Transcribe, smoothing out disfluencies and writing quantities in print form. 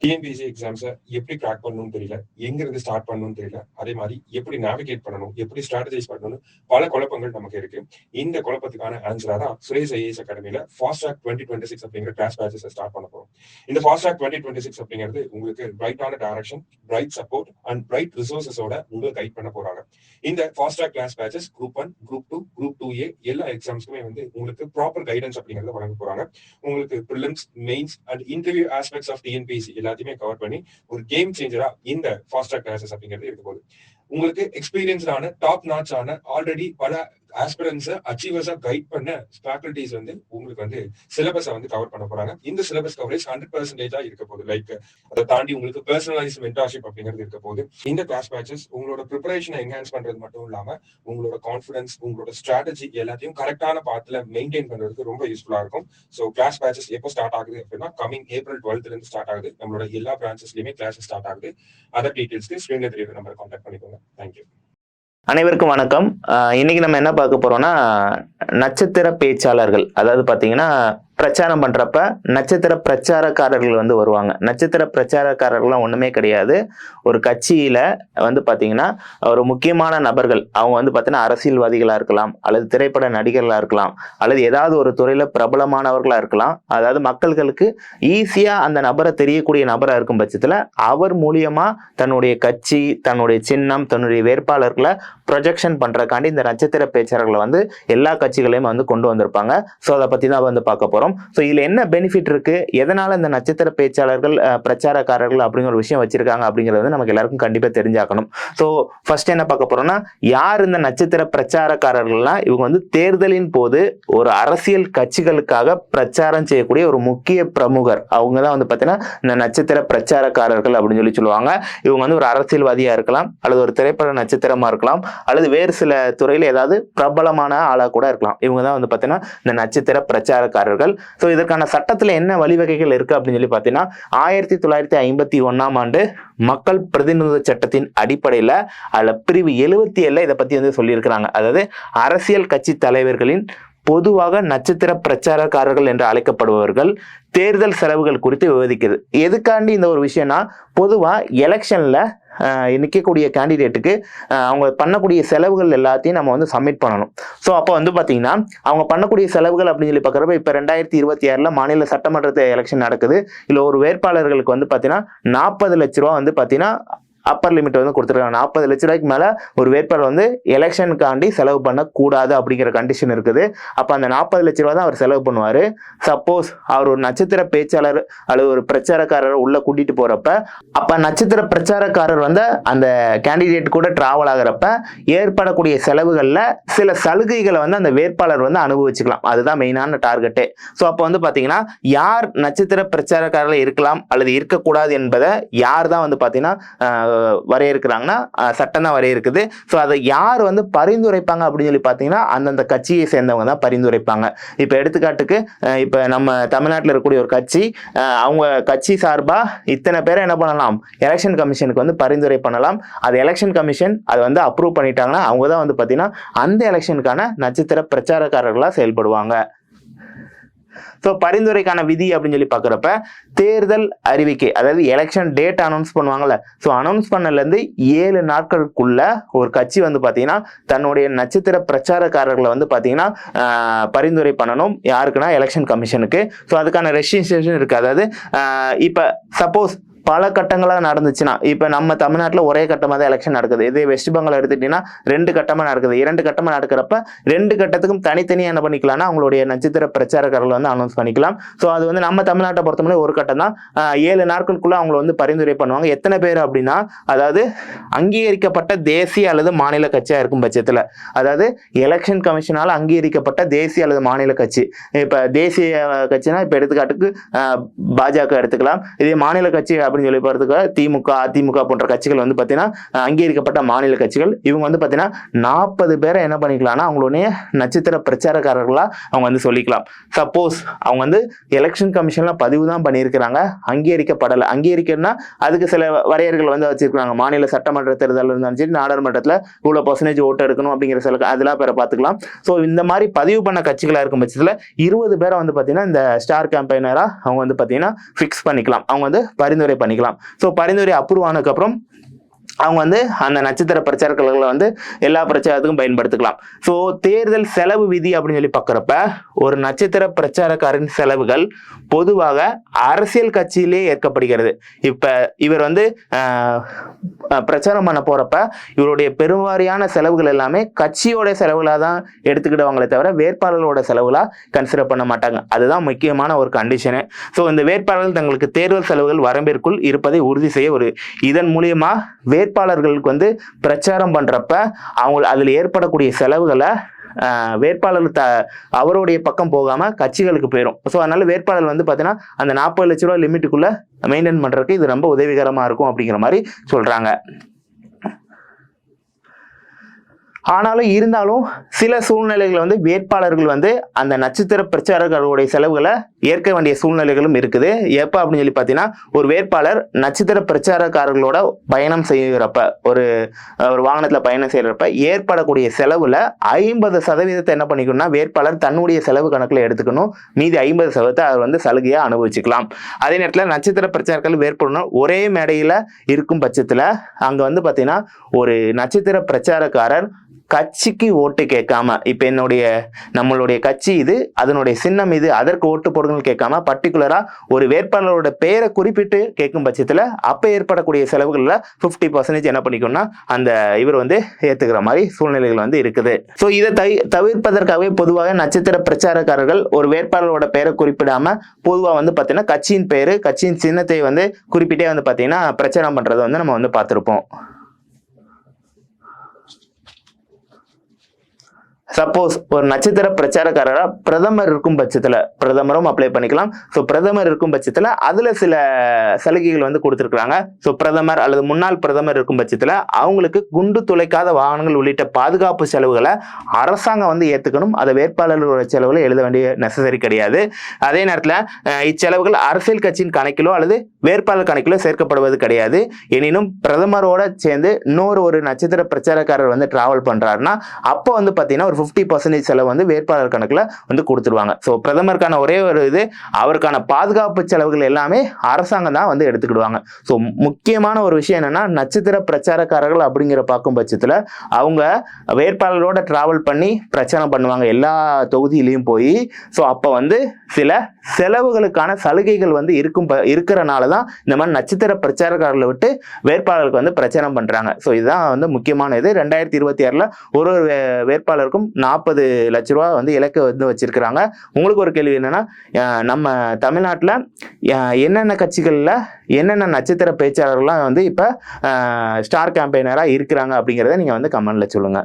TNPSC எக்ஸாம்ஸை எப்படி crack பண்ணணும்னு தெரியல, எங்கிருந்து ஸ்டார்ட் பண்ணணும்னு தெரியல, அதே மாதிரி எப்படி நேவிகேட் பண்ணணும், எப்படி ஸ்ட்ராட்டஜைஸ் பண்ணணும்னு பல குழப்பங்கள் நமக்கு இருக்கு. இந்த குழப்பத்துக்கான ஆன்சரா தான் சுரேஷ் ஐஏஎஸ் அகாடமியில ஃபாஸ்ட் ட்ராக் 2026 அப்படிங்கிற கிளாஸ் பேட்சஸ் ஸ்டார்ட் பண்ண போறோம். இந்த ஃபாஸ்ட் ட்ராக் 2026 அப்படிங்கிறது உங்களுக்கு பிரைட்டான direction, bright support and bright ரிசோர்சஸோட உங்களை கைட் பண்ண போறாங்க. இந்த fast track class batches group 1, group 2, group 2A எல்லா எக்ஸாம்ஸ்க்குமே வந்து உங்களுக்கு ப்ராப்பர் கைடன்ஸ் அப்படிங்கறத வழங்க போறாங்க. உங்களுக்கு prelims, mains and interview aspects of TNPSC எல்லாத்தையுமே கவர் பண்ணி ஒரு கேம் சேஞ்சரா இந்த ஃபாஸ்ட் ட்ராக் கிளாஸஸ் அப்படிங்கிறது இருக்க போகுது. உங்களுக்கு எக்ஸ்பீரியன்ஸ்டான டாப் நாட்ச் ஆன ஆல்ரெடி பல ஆஸ்பிரன்ஸை அச்சீவர்ஸா கைட் பண்ண ஃபேக்கல்டிஸ் வந்து உங்களுக்கு வந்து சிலபஸை வந்து கவர் பண்ண போறாங்க. இந்த சிலபஸ் கவரேஜ் 100% இருக்க போகுது. லைக் அதை தாண்டி உங்களுக்கு பர்சனலைஸ் மென்டார்ஷிப் அப்படிங்கிறது இருக்க போகுது. இந்த கிளாஸ் பேட்சஸ் உங்களோட ப்ரிப்பரேஷனை என்ஹான்ஸ் பண்றது மட்டும் இல்லாம உங்களோட கான்ஃபிடன்ஸ், உங்களோட ஸ்ட்ராட்டஜி எல்லாத்தையும் கரெக்டான பாத்துல மெயின்டைன் பண்றதுக்கு ரொம்ப யூஸ்ஃபுல்லா இருக்கும். ஸோ கிளாஸ் பேட்சஸ் எப்போ ஸ்டார்ட் ஆகுது அப்படின்னா கமிங் April 12th இருந்து ஸ்டார்ட் ஆகுது. நம்மளோட எல்லா பிரான்ச்சஸ்லயுமே கிளாஸஸ் ஸ்டார்ட் ஆகுது. அதர் டீடைல்ஸ்க்கு ஸ்கிரீன்ல தெரியுற நம்பர் கான்டாக்ட் பண்ணிக்கோங்க. தேங்க்யூ. அனைவருக்கும் வணக்கம். இன்னைக்கு நம்ம என்ன பார்க்க போறோம்னா, நட்சத்திர பேச்சாளர்கள், அதாவது பாத்தீங்கன்னா பிரச்சாரம் பண்றப்ப நட்சத்திர பிரச்சாரக்காரர்கள் வந்து வருவாங்க. நட்சத்திர பிரச்சாரக்காரர்கள்லாம் ஒண்ணுமே கிடையாது. ஒரு கட்சியில வந்து பாத்தீங்கன்னா ஒரு முக்கியமான நபர்கள், அவங்க வந்து பாத்தீங்கன்னா அரசியல்வாதிகளா இருக்கலாம், அல்லது திரைப்பட நடிகர்களா இருக்கலாம், அல்லது ஏதாவது ஒரு துறையில பிரபலமானவர்களா இருக்கலாம். அதாவது மக்களுக்கு ஈஸியா அந்த நபரை தெரியக்கூடிய நபரா இருக்கும் பட்சத்துல அவர் மூலியமா தன்னுடைய கட்சி, தன்னுடைய சின்னம், தன்னுடைய வேட்பாளர்களை ப்ரொஜெக்ஷன் பண்றதுக்காண்டி இந்த நட்சத்திர பேச்சாளர்களை வந்து எல்லா கட்சிகளையும் வந்து கொண்டு வந்திருப்பாங்க. ஸோ அதை பத்தி தான் வந்து பார்க்க போறோம். ஸோ இதுல என்ன பெனிஃபிட் இருக்கு, எதனால இந்த நட்சத்திர பேச்சாளர்கள் பிரச்சாரக்காரர்கள் அப்படிங்கிற ஒரு விஷயம் வச்சிருக்காங்க அப்படிங்கிறது வந்து நமக்கு எல்லாருக்கும் கண்டிப்பா தெரிஞ்சாக்கணும். ஸோ ஃபர்ஸ்ட் என்ன பார்க்க போறோம்னா, யார் இந்த நட்சத்திர பிரச்சாரக்காரர்கள்னா, இவங்க வந்து தேர்தலின் போது ஒரு அரசியல் கட்சிகளுக்காக பிரச்சாரம் செய்யக்கூடிய ஒரு முக்கிய பிரமுகர். அவங்க தான் வந்து பார்த்தீங்கன்னா இந்த நட்சத்திர பிரச்சாரக்காரர்கள் அப்படின்னு சொல்லுவாங்க. இவங்க வந்து ஒரு அரசியல்வாதியா இருக்கலாம், அல்லது ஒரு திரைப்பட நட்சத்திரமா இருக்கலாம், அல்லது வேறு சில துறையில ஏதாவது பிரபலமான ஆளா கூட இருக்கலாம். இவங்க தான் வந்து பார்த்தீங்கன்னா இந்த நட்சத்திர பிரச்சாரக்காரர்கள். ஸோ இதற்கான சட்டத்தில் என்ன வழிவகைகள் இருக்கு அப்படின்னு சொல்லி பார்த்தீங்கன்னா, 1951ஆம் ஆண்டு மக்கள் பிரதிநிதித்துவ சட்டத்தின் அடிப்படையில் அதுல பிரிவு 77 இதை பத்தி வந்து சொல்லியிருக்கிறாங்க. அதாவது அரசியல் கட்சி தலைவர்களின் பொதுவாக நட்சத்திர பிரச்சாரக்காரர்கள் என்று அழைக்கப்படுபவர்கள் தேர்தல் செலவுகள் குறித்து விவாதிக்குது. எதுக்காண்டி இந்த ஒரு விஷயம்னா, பொதுவா எலெக்ஷன்ல நிற்கக்கூடிய கேண்டிடேட்டுக்கு அவங்க பண்ணக்கூடிய செலவுகள் எல்லாத்தையும் நம்ம வந்து சப்மிட் பண்ணணும். ஸோ அப்போ வந்து பார்த்தீங்கன்னா அவங்க பண்ணக்கூடிய செலவுகள் அப்படின்னு சொல்லி பார்க்குறப்ப இப்போ 2026 மாநில சட்டமன்ற எலெக்ஷன் நடக்குது. இல்லை ஒரு வேட்பாளர்களுக்கு வந்து பார்த்தீங்கன்னா 40 லட்ச ரூபா வந்து பார்த்தீங்கன்னா அப்பர் லிமிட் வந்து கொடுத்துருக்காங்க. 40 லட்ச ரூபாய்க்கு மேல ஒரு வேட்பாளர் வந்து எலெக்ஷனுக்காண்டி செலவு பண்ணக்கூடாது அப்படிங்கிற கண்டிஷன் இருக்குது. அப்ப அந்த 40 லட்ச ரூபா தான் அவர் செலவு பண்ணுவாரு. சப்போஸ் அவர் ஒரு நட்சத்திர பேச்சாளர் அல்லது ஒரு பிரச்சாரக்காரர் உள்ள கூட்டிட்டு போறப்ப, அப்ப நட்சத்திர பிரச்சாரக்காரர் வந்து அந்த கேண்டிடேட் கூட டிராவல் ஆகிறப்ப ஏற்படக்கூடிய செலவுகள்ல சில சலுகைகளை வந்து அந்த வேட்பாளர் வந்து அனுபவிச்சுக்கலாம். அதுதான் மெயினான டார்கெட்டே. ஸோ அப்போ வந்து பாத்தீங்கன்னா யார் நட்சத்திர பிரச்சாரக்காரர்கள் இருக்கலாம் அல்லது இருக்கக்கூடாது என்பதை யார் தான் வந்து பாத்தீங்கன்னா வரையறுக்கிறாங்கன்னா சட்டம் தான் வரையறுக்குது. ஸோ அதை யார் வந்து பரிந்துரைப்பாங்க அப்படின்னு சொல்லி பார்த்தீங்கன்னா அந்தந்த கட்சியை சேர்ந்தவங்க தான் பரிந்துரைப்பாங்க. இப்போ எடுத்துக்காட்டுக்கு இப்போ நம்ம தமிழ்நாட்டில் இருக்கக்கூடிய ஒரு கட்சி, அவங்க கட்சி சார்பாக இத்தனை பேரை என்ன பண்ணலாம், எலெக்ஷன் கமிஷனுக்கு வந்து பரிந்துரை பண்ணலாம். அது எலெக்ஷன் கமிஷன் அதை வந்து அப்ரூவ் பண்ணிட்டாங்கன்னா அவங்க தான் வந்து பார்த்தீங்கன்னா அந்த எலெக்ஷனுக்கான நட்சத்திர பிரச்சாரக்காரர்களாக செயல்படுவாங்க. ஸோ பரிந்துரைக்கான விதி அப்படின்னு சொல்லி பார்க்குறப்ப தேர்தல் அறிவிக்கை, அதாவது எலெக்ஷன் டேட் அனௌன்ஸ் பண்ணுவாங்கல்ல, ஸோ அனௌன்ஸ் பண்ணலேருந்து 7 நாட்களுக்குள்ள ஒரு கட்சி வந்து பார்த்தீங்கன்னா தன்னுடைய நட்சத்திர பிரச்சாரக்காரர்களை வந்து பார்த்தீங்கன்னா பரிந்துரை பண்ணணும். யாருக்குன்னா எலெக்ஷன் கமிஷனுக்கு. ஸோ அதுக்கான ரெஸ்ட்ரிக்ஷன் இருக்கு. அதாவது இப்போ சப்போஸ் பல கட்டங்களாக நடந்துச்சுன்னா, இப்போ நம்ம தமிழ்நாட்டில் ஒரே கட்டமாக தான் எலெக்ஷன் நடக்குது. இதே வெஸ்ட் பெங்கால் எடுத்துக்கிட்டீங்கன்னா 2 கட்டமாக நடக்குது. 2 கட்டமாக நடக்கிறப்ப 2 கட்டத்துக்கும் தனித்தனியாக என்ன பண்ணிக்கலாம்னா அவங்களுடைய நட்சத்திர பிரச்சாரக்காரர்கள் வந்து அனௌன்ஸ் பண்ணிக்கலாம். ஸோ அது வந்து நம்ம தமிழ்நாட்டை பொறுத்தவரை ஒரு கட்டம் தான். 7 நாட்களுக்குள்ள அவங்களை வந்து பரிந்துரை பண்ணுவாங்க. எத்தனை பேர் அப்படின்னா, அதாவது அங்கீகரிக்கப்பட்ட தேசிய அல்லது மாநில கட்சியாக இருக்கும் பட்சத்தில், அதாவது எலெக்ஷன் கமிஷனால் அங்கீகரிக்கப்பட்ட தேசிய அல்லது மாநில கட்சி. இப்போ தேசிய கட்சினா இப்போ எடுத்துக்காட்டுக்கு பாஜக எடுத்துக்கலாம். இதே மாநில கட்சி அப்படின்னு சொல்லி பார்த்துக்க திமுக, அதிமுக போன்ற கட்சிகள் வந்து பார்த்தீங்கன்னா அங்கீகரிக்கப்பட்ட மாநில கட்சிகள். இவங்க வந்து பார்த்தீங்கன்னா 40 பேரை என்ன பண்ணிக்கலாம்னா அவங்களுடைய நட்சத்திர பிரச்சாரக்காரர்களா அவங்க வந்து சொல்லிக்கலாம். சப்போஸ் அவங்க வந்து எலெக்ஷன் கமிஷன்ல பதிவு தான் பண்ணியிருக்கிறாங்க, அங்கீகரிக்கப்படலை. அங்கீகரிக்கணும்னா அதுக்கு சில வரையறைகள் வந்து வச்சிருக்காங்க. மாநில சட்டமன்ற தேர்தல் இருந்தாலும் சரி, நாடாளுமன்றத்தில் இவ்வளோ % ஓட்டு எடுக்கணும் அப்படிங்கிற சில அதெல்லாம் பேரை பார்த்துக்கலாம். ஸோ இந்த மாதிரி பதிவு பண்ண கட்சிகளாக இருக்கும் பட்சத்தில் 20 பேரை வந்து பார்த்தீங்கன்னா இந்த ஸ்டார் கேம்பெயினராக அவங்க வந்து பார்த்தீங்கன்னா ஃபிக்ஸ் பண்ணிக்கலாம். அவங்க வந்து பரிந்துரை பண்ணிக்கலாம். ஸோ பரிந்துரை அப்ரூவ் ஆனதுக்கப்புறம் அவங்க வந்து அந்த நட்சத்திர பிரச்சாரங்களை வந்து எல்லா பிரச்சாரத்துக்கும் பயன்படுத்திக்கலாம். ஸோ தேர்தல் செலவு விதி அப்படின்னு சொல்லி பார்க்குறப்ப ஒரு நட்சத்திர பிரச்சாரக்காரின் செலவுகள் பொதுவாக அரசியல் கட்சியிலே ஏற்கப்படுகிறது. இப்போ இவர் வந்து பிரச்சாரம் பண்ண போறப்ப இவருடைய பெருவாரியான செலவுகள் எல்லாமே கட்சியோட செலவுகளாக தான் எடுத்துக்கிடுவாங்களே தவிர வேட்பாளர்களோட செலவுகளாக கன்சிடர் பண்ண மாட்டாங்க. அதுதான் முக்கியமான ஒரு கண்டிஷனு. ஸோ இந்த வேட்பாளர்கள் தங்களுக்கு தேர்தல் செலவுகள் வரம்பிற்குள் இருப்பதை உறுதி செய்ய இதன் மூலியமா வேட்பாளர்களுக்கு வந்து பிரச்சாரம் பண்றப்ப அவங்க அதில் ஏற்படக்கூடிய செலவுகளை வேட்பாளர் அவருடைய பக்கம் போகாம கட்சிகளுக்கு போயிடும். ஸோ அதனால வேட்பாளர் வந்து பார்த்தீங்கன்னா அந்த 40 லட்ச ரூபாய் லிமிட்டுக்குள்ள மெயின்டைன் பண்றதுக்கு இது ரொம்ப உதவிகரமா இருக்கும் அப்படிங்கிற மாதிரி சொல்றாங்க. ஆனாலும் இருந்தாலும் சில சூழ்நிலைகள் வந்து வேட்பாளர்கள் வந்து அந்த நட்சத்திர பிரச்சாரர்களுடைய செலவுகளை ஏற்க வேண்டிய சூழ்நிலைகளும் இருக்குது. எப்ப அப்படின்னு சொல்லி பார்த்தீங்கன்னா ஒரு வேட்பாளர் நட்சத்திர பிரச்சாரக்காரர்களோட பயணம் செய்யறப்ப ஒரு வாகனத்துல பயணம் செய்யறப்ப ஏற்படக்கூடிய செலவுல 50% என்ன பண்ணிக்கணும்னா வேட்பாளர் தன்னுடைய செலவு கணக்குல எடுத்துக்கணும். மீதி 50% அவர் வந்து சலுகையா அனுபவிச்சுக்கலாம். அதே நேரத்தில் நட்சத்திர பிரச்சாரங்கள் வேட்பாளர் ஒரே மேடையில இருக்கும் பட்சத்துல அங்க வந்து பாத்தீங்கன்னா ஒரு நட்சத்திர பிரச்சாரக்காரர் கட்சிக்கு ஓட்டு கேட்காம இப்ப நம்மளுடைய கட்சி இது, அதனுடைய சின்னம் இது, அதற்கு ஓட்டு போடுங்கள் கேட்காம பர்டிகுலரா ஒரு வேட்பாளரோட பெயரை குறிப்பிட்டு கேட்கும் பட்சத்துல அப்ப ஏற்படக்கூடிய செலவுகள்ல 50% என்ன பண்ணிக்கணும்னா அந்த இவர் வந்து ஏத்துக்கிற மாதிரி சூழ்நிலைகள் வந்து இருக்குது. ஸோ இதை தவிர்ப்பதற்காகவே பொதுவாக நட்சத்திர பிரச்சாரக்காரர்கள் ஒரு வேட்பாளரோட பெயரை குறிப்பிடாம பொதுவா வந்து பாத்தீங்கன்னா கட்சியின் பெயரு, கட்சியின் சின்னத்தை வந்து குறிப்பிட்டே வந்து பாத்தீங்கன்னா பிரச்சாரம் பண்றதை வந்து நம்ம வந்து பார்த்திருப்போம். சப்போஸ் ஒரு நட்சத்திர பிரச்சாரக்காரரா பிரதமர் இருக்கும் பட்சத்துல பிரதமரும் அப்ளை பண்ணிக்கலாம். ஸோ பிரதமர் இருக்கும் பட்சத்துல அதுல சில சலுகைகள் வந்து கொடுத்துருக்காங்க. ஸோ பிரதமர் அல்லது முன்னாள் பிரதமர் இருக்கும் பட்சத்துல அவங்களுக்கு குண்டு துளைக்காத வாகனங்கள் உள்ளிட்ட பாதுகாப்பு செலவுகளை அரசாங்கம் வந்து ஏத்துக்கணும். அதை வேட்பாளர்களோட செலவுல எழுத வேண்டிய நெசசரி கிடையாது. அதே நேரத்தில் இச்செலவுகள் அரசியல் கட்சியின் கணக்கிலோ அல்லது வேட்பாளர் கணக்கிலோ சேர்க்கப்படுவது கிடையாது. எனினும் பிரதமரோட சேர்ந்து ஒரு நட்சத்திர பிரச்சாரக்காரர் வந்து டிராவல் பண்றாருன்னா அப்போ வந்து பாத்தீங்கன்னா 50% செலவு வந்து வேட்பாளர் கணக்குல வந்து கொடுத்துருவாங்க. ஸோ பிரதமருக்கான ஒரே ஒரு இது அவருக்கான பாதுகாப்பு செலவுகள் எல்லாமே அரசாங்கம் தான் வந்து எடுத்துக்கிடுவாங்க. ஸோ முக்கியமான ஒரு விஷயம் என்னன்னா நட்சத்திர பிரச்சாரக்காரர்கள் அப்படிங்கிற பார்க்கும் பட்சத்துல அவங்க வேட்பாளரோட டிராவல் பண்ணி பிரச்சாரம் பண்ணுவாங்க எல்லா தொகுதியிலையும் போய். ஸோ அப்போ வந்து சில செலவுகளுக்கான சலுகைகள் வந்து இருக்கிறனால தான் இந்த மாதிரி நட்சத்திர பிரச்சாரக்காரர்களை விட்டு வேட்பாளருக்கு வந்து பிரச்சாரம் பண்றாங்க. ஸோ இதுதான் வந்து முக்கியமான இது. 2026 ஒரு வேட்பாளருக்கும் 40 லட்ச ரூபா வந்து இலக்கு வந்து வச்சிருக்கிறாங்க. உங்களுக்கு ஒரு கேள்வி என்னன்னா நம்ம தமிழ்நாட்டில் என்னென்ன கட்சிகள்ல என்னென்ன நட்சத்திர பேச்சாளர்கள்லாம் வந்து இப்ப ஸ்டார் கேம்பெயினரா இருக்கிறாங்க அப்படிங்கிறத நீங்க வந்து கமெண்ட்ல சொல்லுங்க.